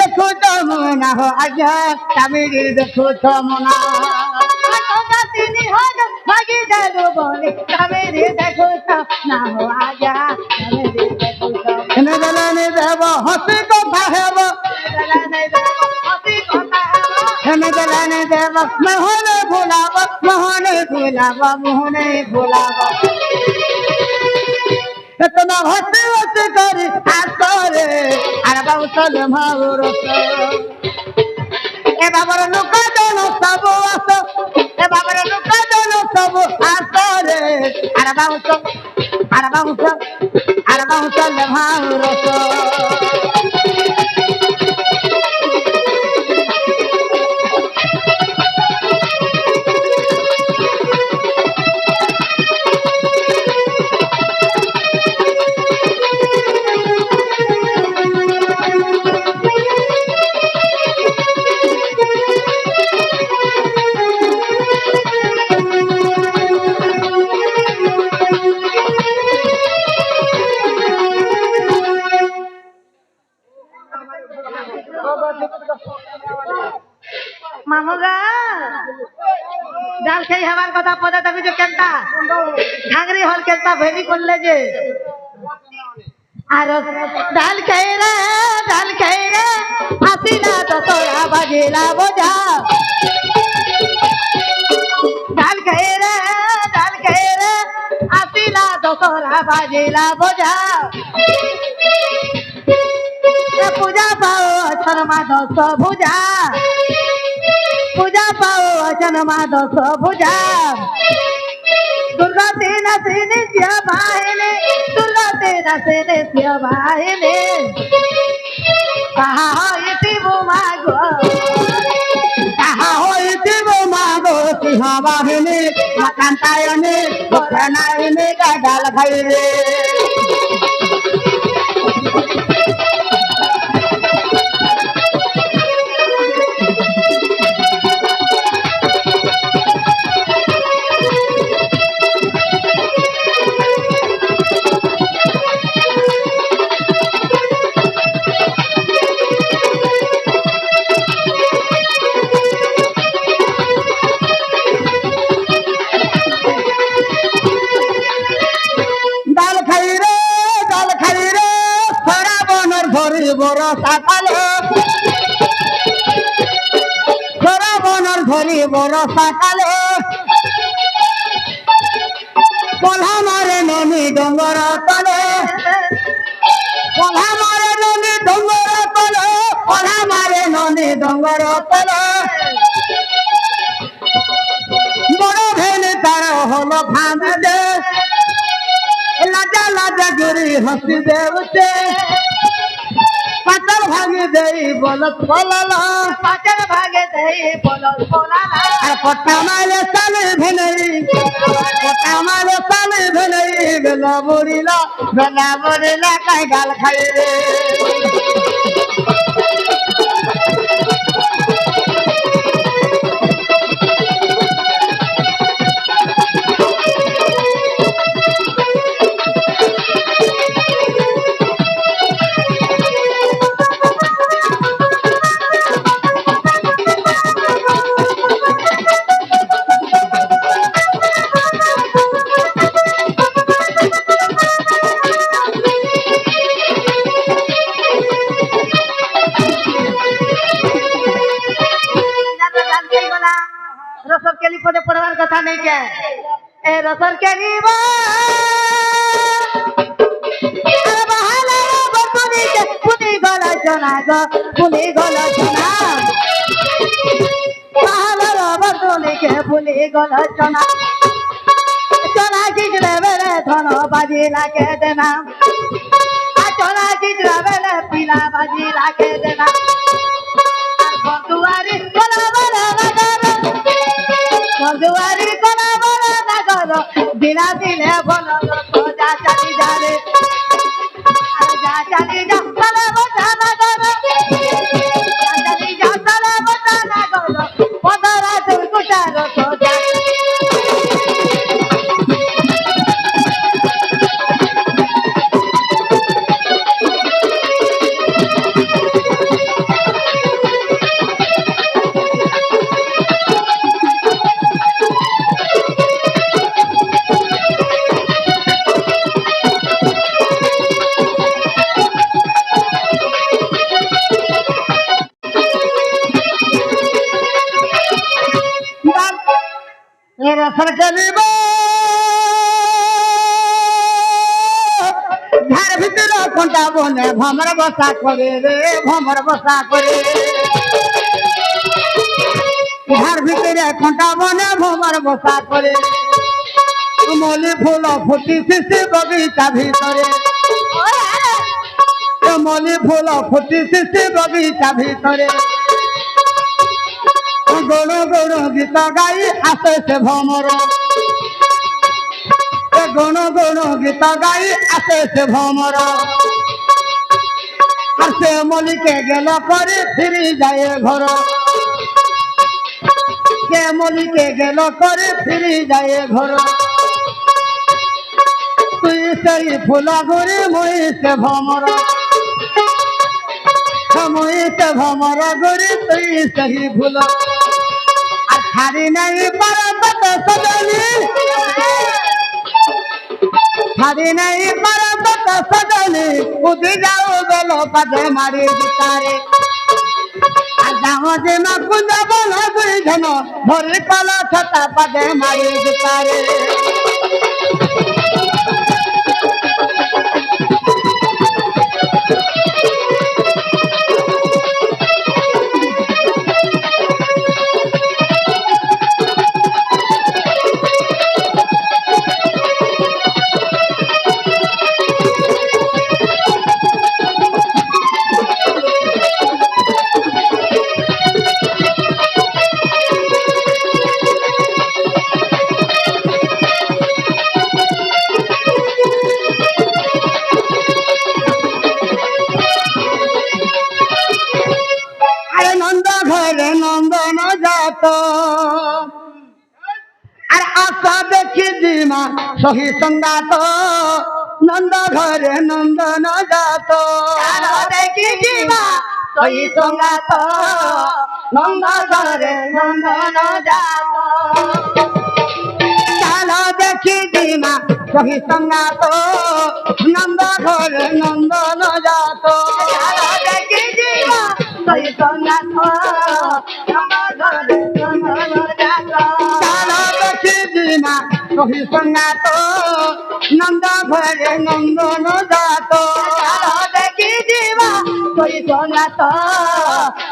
देखो तमना हो आजा कावेरी देखो तमना तीनी हो जा भागी जादू बोले कावेरी देखो तमना हो आजा कावेरी देखो तमना दलाने देव हसी कथा हेब दलाने देव हसी कथा हेब दलाने देव मोहने भुलाव मोहने भुलाव इतना हसी हसी करी आसरे अरे बाबू चल मारो ए बाबर लोक दोनों सब आस ए बाबर लोक दोनों सब आसरे अरे बाबू चल मारो मामुगा डाल खेई हमार कथा पता तभी जो केनता घांगरी हल केनता भेरी करले जे आरो डाल खेई रे हसीना तो तोरा बजेला बोझा डाल खेई रे हसीना तो तोरा बजेला बोझा पूजा पाओ अक्षर माधव भुजा पूजा पाओ अक्षर माधव भुजा दुर्गा तेना सेने बाहिने दुर्गा तेना सेने बाहिने कहा हो इति वो मागो सिंह बाहिने मकांतायने गोखनायने गाडाल खाइले বড় সাকালে খরা বনর ধরি বড় সাকালে কলা মারে ননি ডঙ্গর তলে কলা মারে ননি ডঙ্গর তলে কলা মারে ননি ডঙ্গর তলে বড় ভেলে তার হলো খামে দে লাজা লাজা গিরি হসি দেবতে पाचल भागे दई बोलत बोलाला पाचल भागे दई बोलत बोलाला अरे पट्टा मारे साले भेनई पट्टा मारे साले भेनई बेला बोरीला काय गाल खाई रे रसर के लिपदे पढ़वार कथा नहीं के ए रसर के लिबा अरे बहाना बतुनी के पुनी गला जना गो पुनी गला जना बहाना बतुनी के पुनी गला जना जना जिजले बेले धनो बाजी लाके देना आ जना जिजले बेले पीला बाजी लाके देना बंदुआरी कोला बला दुआरी कोना बोला ना करो बिना दिले बोलो तो जा चली जा रे जा चली जा चले बता ना करो जा चली जा चले बता ना करो पदरा तू कुटारो तो जा রসন খেলিব ধার ভিতরে কোনটা বনে ভমর বসা করে রে ভমর বসা করে ধার ভিতরে কোনটা বনে ভমর বসা করে মলি ফুল ফুটিছে বগিচা ভিতরে মলি ফুল ফুটিছে বগিচা ভিতরে গণ গণ গীত গাই আসে সে ভমর গণ গণ গীত গাই আসে সে ভমর আর সে মলিকে গেল করে ফিরি যায় ঘর সে মলিকে গেল করে ফিরি যায় ঘর তুই সেই ফুল ঘুরে মই সে ভমর মই সে ভমর ঘুরে তুই সেই ফুল আর ছাড়ি নাই পারবত সজনী ছাড়ি নাই পারবত সজনী উদি যাও বেল পাদে মারি দিতারে আর যাও যে মা কুঞ্জা বল দুই জন ধরি কল ছটা পাদে মারি দিতারে নন্দন যাত আর আশা দেখি দিমা সহি সঙ্গাত নন্দ ঘরে নন্দন যাত দেখি দিমা সহি সঙ্গাত নন্দ ঘরে নন্দন যাত দেখি দিমা সহি সঙ্গাত নন্দ ঘরে নন্দন যাত দেখি দিমা সহি সঙ্গাত সহি সঙ্গাত নন্দ ঘরে নন্দন যাত দেখি দিবা সহি সঙ্গাত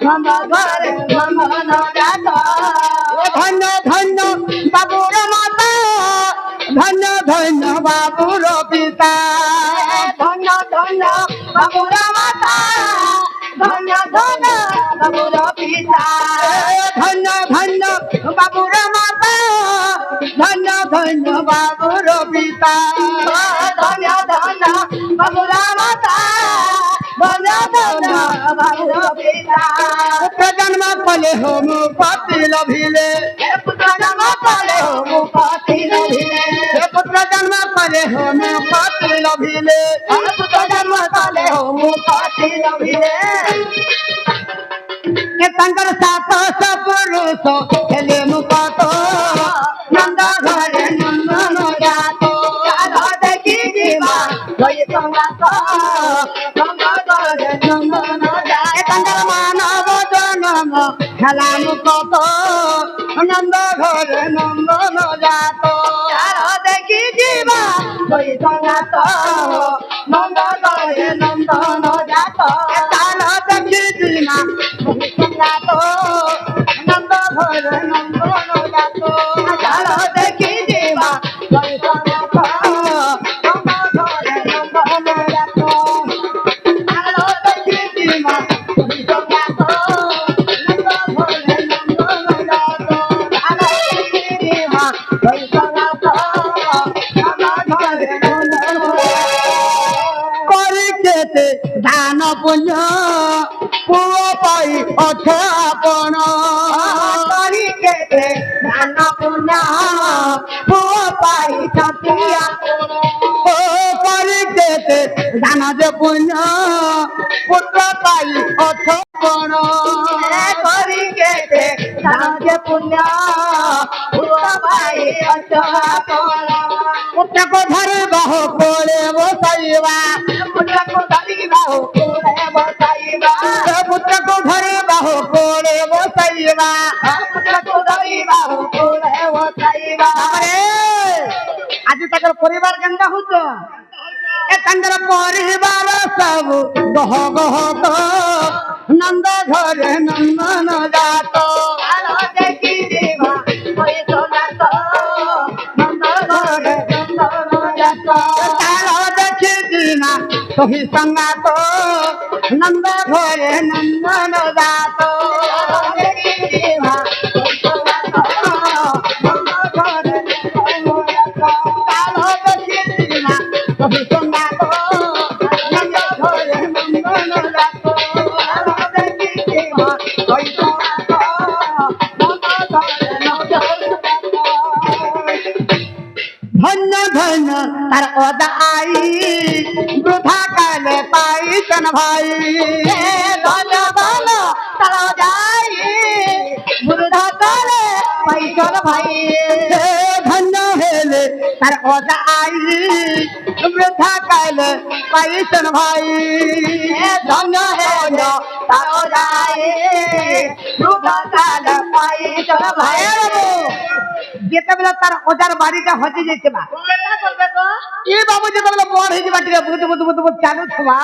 নন্দ ঘরে নন্দন যাত ধন্য ধন্য বাবুর মাতা ধন্য ধন্য বাবুর পিতা ধন্য ধন্য বাবুর মাতা ধন্য ধন্য বাবুর পিতা ধন্য ধন্য বাবুর মাতা ধন্য ধন্য বাবুর পিতা ধন্য ধন্য বাবুর মাতা ধন্য ধন্য বাবুর পিতা পুত্র জন্ম কলে হোম পতি লভিলে পুত্র জন্ম কলে হোম পতি লভিলে পুত্র জন্ম কলে হোম পতি লভিলে পুত্র জন্ম কলে হোম পতি লভিলে তাঙ্কর সাত সপুরুষ হেলে মুকত নন্দ ঘরে নন্দন যাত দেখি দিবা সহি সঙ্গাত নন্দ ঘরে নন্দন যাত তাঙ্কর মানব জনম খেলা মুকত নন্দ ঘরে নন্দন যাত দেখি দিবা সহি সঙ্গাত নন্দ ঘরে নন্দন যাত দেখি দিবা সহি সঙ্গাত নন্দ ঘরে নন্দন যাত দেখি দিবা সহি সঙ্গাত নন্দ ঘরে নন্দন যাত দেখি দিবা সহি সঙ্গাত নন্দ ঘরে নন্দন যাত দেখি দিবা সহি সঙ্গাত নন্দ ঘরে নন্দন করি কেতে দান পুণ্য পুଅ পাই অর্ଥ ଆପଣ କରି କେତେ ଦାନ ପୁଣ୍ୟ ପୁଅ ପାଇଛନ୍ତି ଆପଣ କରି କେତେ ଦାନ ଯେ ପୁଣ୍ୟ ପୁତ୍ର ପାଇ ଅର୍ଥ ଆପଣ କରି କେତେ ଦାନ ଯେ ପୁଣ୍ୟ ପୁଅ ପାଇ ଅର୍ଥ ଆପଣ ପୁତ୍ରକୁ ଧରି ବାହୁ କୋଳେ ବସାଇବା ପୁତ୍ରକୁ ଧରି ବାହୁ କୋଳେ ବସାଇବା ପୁତ୍ରକୁ ଧରି ବାହୁ କୋଳେ ବସାଇବା ବସାଇବା ପୁତ୍ରକୁ ଧରି ବାହୁ କୋଳେ ବସାଇବା। ଆଜି ତାଙ୍କର ପରିବାର କେନ୍ତା ହଉଛ ଏ ତାଙ୍କର ପରିବାର ସବୁ ଗହ ଗହ ତ ନନ୍ଦ ଘରେ ନନ୍ଦନ ଜାତ ଦେଖି ଯିବା ନନ୍ଦ ଘରେ ନନ୍ଦନ ଜାତ ତାର ଦେଖି ଯିବା ତହି ସଙ୍ଗାତ ନନ୍ଦ ଘରେ ନନ୍ଦନ ଜାତ ଦେଖି ଯିବା धन्य धन्य तार अदाई वृथा काले पाइसन भाई धन्य धन्य तार अदाई वृथा काले पाइसन भाई धन्य हेले तार अदाई वृथा काले पाइसन भाई धन्य हेले तार अदाई वृथा काले पाइसन भाई যেତେবেলে তার ওজার বাড়িটা হজি যাইতেবা এই বাবু যেতেবেলে বড় হয়ে যাবা টিকে বুদ বুদ বুদ বুদ চালু থবা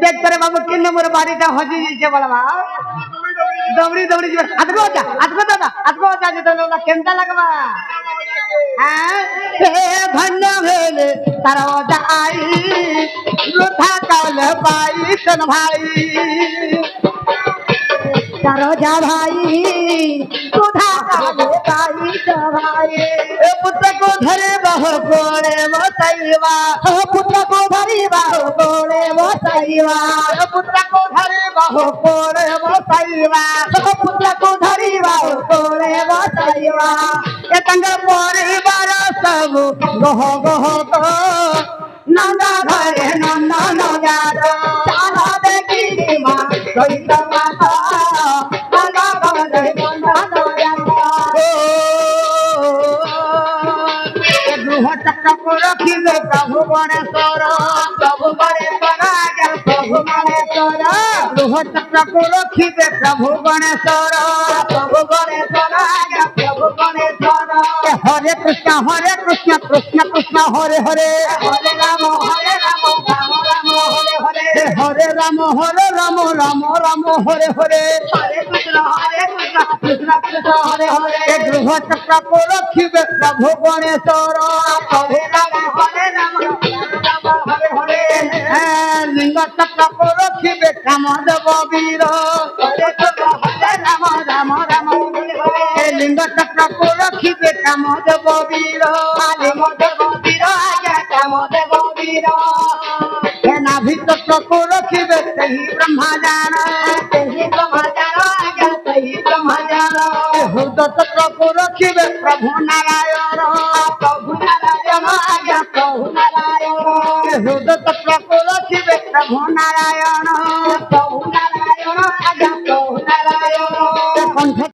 দেখতে বাবু তিন নম্বর বাড়িটা হজি যাইছে বলবা দৌড়ি দৌড়ি যাবা আজগো দাদা যেতেবেলে কেনটা লাগবা হ্যাঁ ধন্য হলে তার ওজা আই বৃথা কালে পাইছেন ভাই तारो जा भाई सुधा काले पाइस भाई पुत्र को धरे बहु कोले बसैवा पुत्र को धरी बहु कोले बसैवा पुत्र को धरे बहु कोले बसैवा पुत्र को धरी बहु कोले बसैवा ए तंग परिवार सब गह गह तो नंद घरे नंदन जात चाला देखी मां कहित माता रखिले प्रभु गणेश्वर प्रभु गणेश्वर प्रभु गणेश्वर गृह चक्र को रखिले प्रभु गणेश्वर प्रभु गणेश्वर प्रभु गणेश्वर हरे कृष्ण कृष्ण कृष्ण हरे हरे हरे राम राम राम हरे हरे हरे राम राम राम हरे हरे हरे कृष्ण कृष्ण कृष्ण हरे हरे गृह चक्र को रखिले प्रभु गणेश्वर हरे राम हरे हरे लिंग चक्र को रखिले कामदेव वीर हरे राम राम लिंग चक्र को रखिले कामदेव वीर कामदेव वीर कामदेव वीर नाभि चक्र को रखिले सही ब्रह्मा जान सही ब्रह्मा जान हृदय चक्र को रखिले प्रभु नारायण प्रभु नारायण हृदय चक्र को रखिले प्रभु नारायण